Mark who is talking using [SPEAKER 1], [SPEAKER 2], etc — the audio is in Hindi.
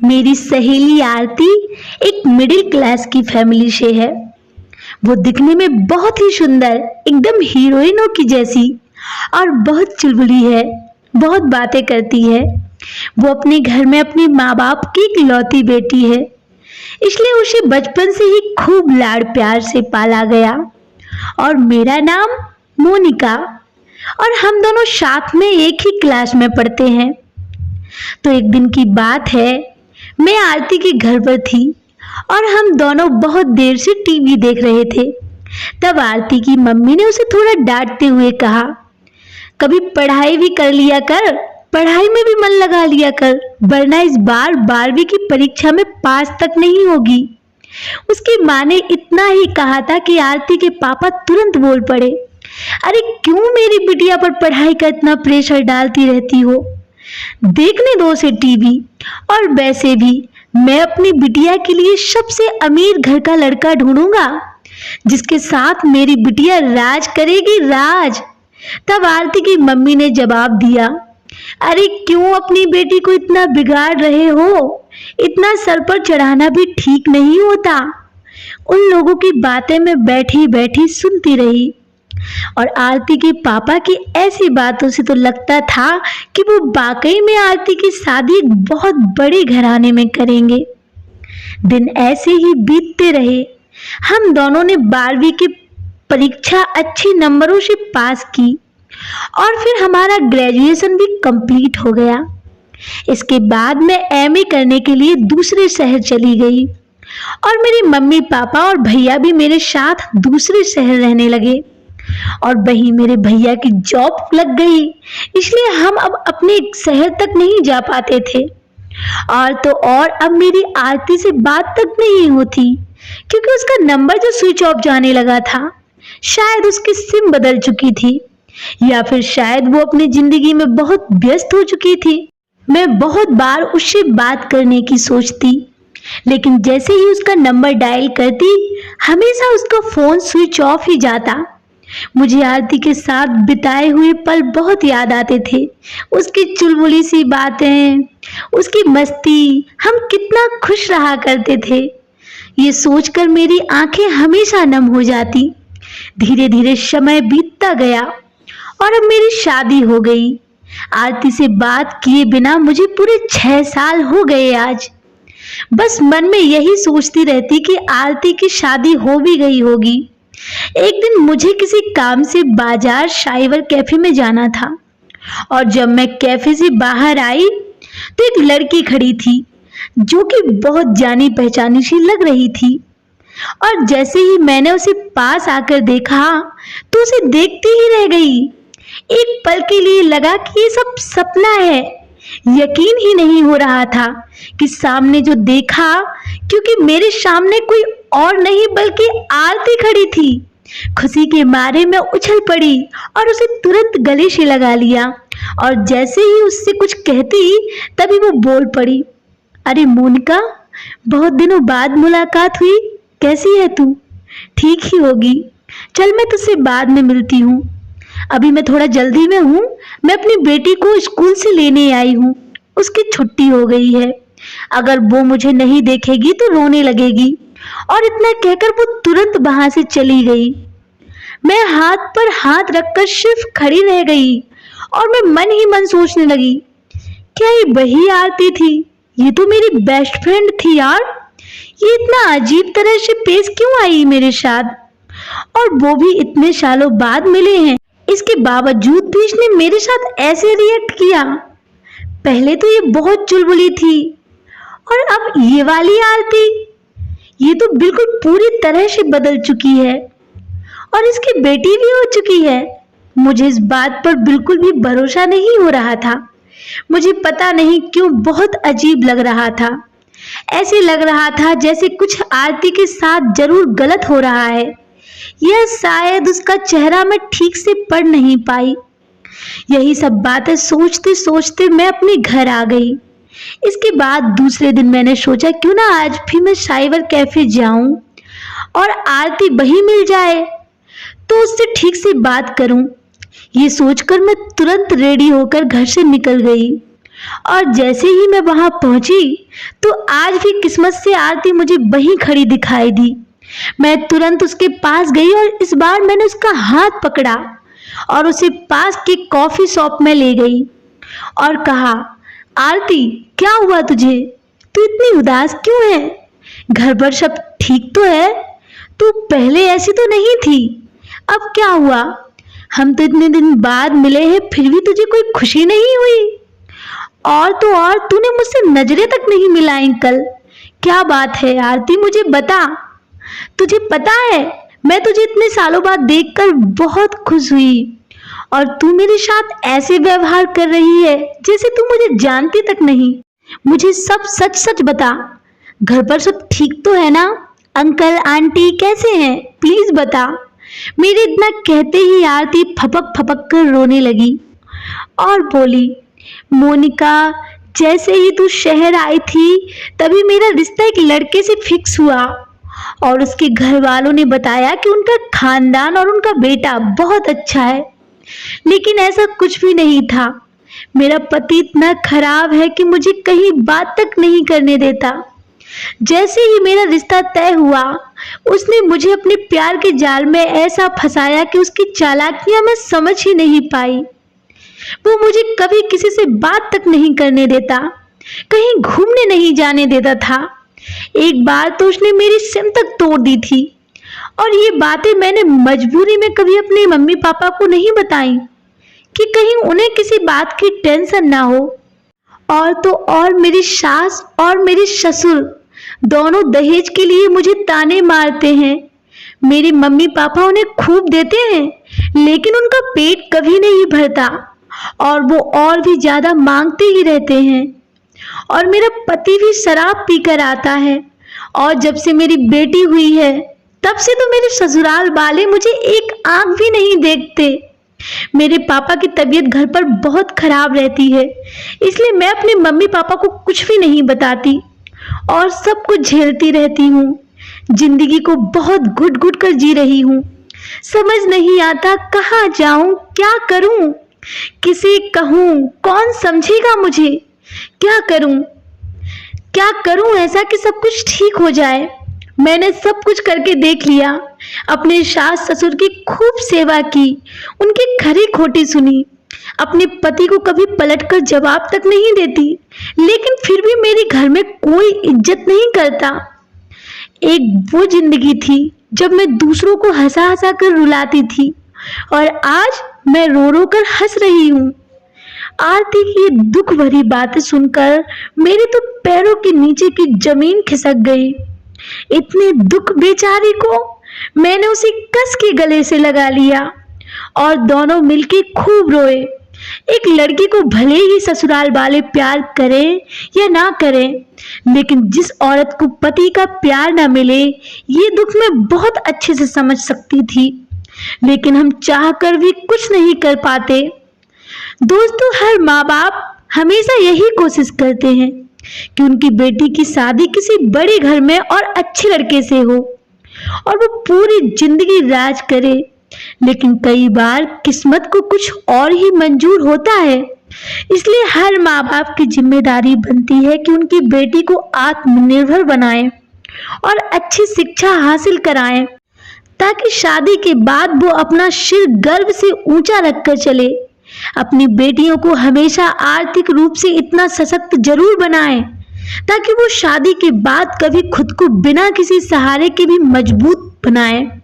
[SPEAKER 1] मेरी सहेली आरती एक मिडिल क्लास की फैमिली से है। वो दिखने में बहुत ही सुंदर, एकदम हीरोइनों की जैसी और बहुत चुलबुली है, बहुत बातें करती है। वो अपने घर में अपने माँ बाप की इकलौती बेटी है, इसलिए उसे बचपन से ही खूब लाड़ प्यार से पाला गया। और मेरा नाम मोनिका, और हम दोनों साथ में एक ही क्लास में पढ़ते हैं। तो एक दिन की बात है, मैं आरती के घर पर थी और हम दोनों बहुत देर से टीवी देख रहे थे। तब आरती की मम्मी ने उसे थोड़ा डांटते हुए कहा, कभी पढ़ाई भी कर लिया कर, पढ़ाई में भी मन लगा लिया कर, वरना इस बार 12वीं की परीक्षा में पास तक नहीं होगी। उसकी माँ ने इतना ही कहा था कि आरती के पापा तुरंत बोल पड़े, अरे क्यों मेरी बिटिया पर पढ़ाई का इतना प्रेशर डालती रहती हो, देखने दो उसे टीवी। और वैसे भी मैं अपनी बिटिया के लिए सबसे अमीर घर का लड़का ढूंढूंगा जिसके साथ मेरी बिटिया राज करेगी, राज। तब आरती की मम्मी ने जवाब दिया, अरे क्यों अपनी बेटी को इतना बिगाड़ रहे हो, इतना सर पर चढ़ाना भी ठीक नहीं होता। उन लोगों की बातें मैं बैठी बैठी सुनती रही और आरती के पापा की ऐसी बातों से तो लगता था कि वो वाकई में आरती की शादी एक बहुत बड़े घराने में करेंगे। दिन ऐसे ही बीतते रहे। हम दोनों ने 12वीं की परीक्षा अच्छे नंबरों से पास की और फिर हमारा ग्रेजुएशन भी कंप्लीट हो गया। इसके बाद मैं एमए करने के लिए दूसरे शहर चली गई और मेरे मम्मी पापा और भैया भी मेरे साथ दूसरे शहर रहने लगे। और वहीं मेरे भैया की जॉब लग गई, इसलिए हम अब अपने शहर तक नहीं जा पाते थे। और तो और अब मेरी आरती से बात तक नहीं होती क्योंकि उसका नंबर जो स्विच ऑफ जाने लगा था, शायद उसकी सिम बदल चुकी थी या फिर शायद वो अपनी जिंदगी में बहुत व्यस्त हो चुकी थी। मैं बहुत बार उससे बात करने की सोचती, लेकिन जैसे ही उसका नंबर डायल करती, हमेशा उसका फोन स्विच ऑफ ही जाता। मुझे आरती के साथ बिताए हुए पल बहुत याद आते थे, उसकी चुलबुली सी बातें, उसकी मस्ती, हम कितना खुश रहा करते थे। ये सोचकर मेरी आंखें हमेशा नम हो जाती। धीरे धीरे समय बीतता गया और अब मेरी शादी हो गई। आरती से बात किए बिना मुझे पूरे 6 साल हो गए आज। बस मन में यही सोचती रहती कि आरती की शादी हो भी गई होगी। एक दिन मुझे किसी काम से बाजार साइबर कैफे में जाना था और जब मैं कैफे से बाहर आई तो एक लड़की खड़ी थी जो कि बहुत जानी पहचानी सी लग रही थी। और जैसे ही मैंने उसे पास आकर देखा तो उसे देखती ही रह गई। एक पल के लिए लगा कि ये सब सपना है। यकीन ही नहीं हो रहा था कि सामने जो देखा, क्योंकि मेरे सामने कोई और नहीं बल्कि आरती खड़ी थी। खुशी के मारे मैं उछल पड़ी और उसे तुरंत गले से लगा लिया और जैसे ही उससे कुछ कहती तभी वो बोल पड़ी, अरे मोनिका, बहुत दिनों बाद मुलाकात हुई, कैसी है तू? ठीक ही होगी, चल मैं तुझसे बाद में मिलती हूँ, अभी मैं थोड़ा जल्दी में हूँ। मैं अपनी बेटी को स्कूल से लेने आई हूँ, उसकी छुट्टी हो गई है, अगर वो मुझे नहीं देखेगी तो रोने लगेगी। और इतना कहकर वो तुरंत वहां से चली गई। मैं हाथ पर हाथ रखकर सिर्फ खड़ी रह गई और मैं मन ही मन सोचने लगी, क्या ये वही आरती थी? ये तो मेरी बेस्ट फ्रेंड थी यार। ये इतना अजीब तरह से पेश क्यों आई मेरे साथ, और वो भी इतने सालों बाद मिले हैं, इसके बावजूद भी इसने मेरे साथ ऐसे रिएक्ट किया। पहले तो ये बहुत चुलबुली थी और अब ये वाली आरती, ये तो बिल्कुल पूरी तरह से बदल चुकी है और इसकी बेटी भी हो चुकी है। मुझे इस बात पर बिल्कुल भी भरोसा नहीं हो रहा था। मुझे पता नहीं क्यों बहुत अजीब लग रहा था। ऐसे लग रहा था जैसे कुछ आरती के साथ जरूर गलत हो रहा है। यह शायद उसका चेहरा मैं ठीक से पढ़ नहीं पाई। यही सब बातें सोचते सोचते मैं अपने घर आ गई। इसके बाद दूसरे दिन मैंने सोचा क्यों ना आज भी मैं साइबर कैफे जाऊं और आरती वहीं मिल जाए तो उससे ठीक से बात करूं। ये सोचकर मैं तुरंत रेडी होकर घर से निकल गई और जैसे ही मैं वहां पहुंची तो आज भी किस्मत से आरती मुझे वहीं खड़ी दिखाई दी। मैं तुरंत उसके पास गई और इस बार मैंने उसका हाथ पकड़ा और उसे पास के कॉफी शॉप में ले गई और कहा, आरती क्या हुआ तुझे? तू इतनी उदास क्यों है? घर पर सब ठीक तो है? तू पहले ऐसी तो नहीं थी, अब क्या हुआ? हम तो इतने दिन बाद मिले हैं फिर भी तुझे कोई खुशी नहीं हुई? और तो और तूने मुझसे नजरें तक नहीं मिलाई कल। क्या बात है आरती, मुझे बता। तुझे पता है मैं तुझे इतने सालों बाद देखकर बहुत खुश हुई और तू मेरे साथ ऐसे व्यवहार कर रही है जैसे तू मुझे जानती तक नहीं। मुझे सब सच सच बता, घर पर सब ठीक तो है ना? अंकल आंटी कैसे हैं? प्लीज बता। मेरे इतना कहते ही आरती फपक फपक कर रोने लगी और बोली, मोनिका जैसे ही तू शहर आई थी तभी मेरा रिश्ता एक लड़के से फिक्स हुआ और उसके घर वालों ने बताया कि उनका खानदान और उनका बेटा बहुत अच्छा है, लेकिन ऐसा कुछ भी नहीं था। मेरा पति इतना खराब है कि मुझे कहीं बात तक नहीं करने देता। जैसे ही मेरा रिश्ता तय हुआ उसने मुझे अपने प्यार के जाल में ऐसा फंसाया कि उसकी चालाकियां मैं समझ ही नहीं पाई। वो मुझे कभी किसी से बात तक नहीं करने देता, कहीं घूमने नहीं जाने देता था। एक बार तो उसने मेरी सिम तक तोड़ दी थी और ये बातें मैंने मजबूरी में कभी अपने मम्मी पापा को नहीं बताई कि कहीं उन्हें किसी बात की टेंशन ना हो। और तो और मेरी सास और मेरे ससुर दोनों दहेज के लिए मुझे ताने मारते हैं। मेरे मम्मी पापा उन्हें खूब देते हैं लेकिन उनका पेट कभी नहीं भरता और वो और भी ज्यादा मांगते ही रहते हैं। और मेरा पति भी शराब पीकर आता है और जब से मेरी बेटी हुई है तब से तो मेरे ससुराल वाले मुझे एक आंख भी नहीं देखते। मेरे पापा की तबीयत घर पर बहुत खराब रहती है, इसलिए मैं अपने मम्मी पापा को कुछ भी नहीं बताती और सब कुछ झेलती रहती हूँ। जिंदगी को बहुत घुट घुट कर जी रही हूँ। समझ नहीं आता कहाँ जाऊँ, क्या करूँ, किसे कहूँ, कौन समझेगा मुझे? क्या करूँ ऐसा कि सब कुछ ठीक हो जाए? मैंने सब कुछ करके देख लिया। अपने सास ससुर की खूब सेवा की, उनकी खरी खोटी सुनी, अपने पति को कभी पलटकर जवाब तक नहीं देती, लेकिन फिर भी मेरे घर में कोई इज्जत नहीं करता। एक वो जिंदगी थी जब मैं दूसरों को हंसा हंसा कर रुलाती थी और आज मैं रो रो कर हंस रही हूँ। आरती की ये दुख भरी बातें सुनकर मेरे तो पैरों के नीचे की जमीन खिसक गई। इतने दुख बेचारी को। मैंने उसे कस के गले से लगा लिया और दोनों मिलके खूब रोए। एक लड़की को भले ही ससुराल वाले प्यार करें या ना करें, लेकिन जिस औरत को पति का प्यार ना मिले ये दुख मैं बहुत अच्छे से समझ सकती थी, लेकिन हम चाहकर भी कुछ नहीं कर पाते। दोस्तों, हर माँ बाप हमेशा यही कोशिश करते हैं कि उनकी बेटी की शादी किसी बड़े घर में और अच्छे लड़के से हो और वो पूरी जिंदगी राज करे, लेकिन कई बार किस्मत को कुछ और ही मंजूर होता है। इसलिए हर माँ बाप की जिम्मेदारी बनती है कि उनकी बेटी को आत्मनिर्भर बनाएं और अच्छी शिक्षा हासिल कराएं, ताकि शादी के बाद वो अपना सिर गर्व से ऊंचा रखकर चले। अपनी बेटियों को हमेशा आर्थिक रूप से इतना सशक्त जरूर बनाएं ताकि वो शादी के बाद कभी खुद को बिना किसी सहारे के भी मजबूत बनाएं।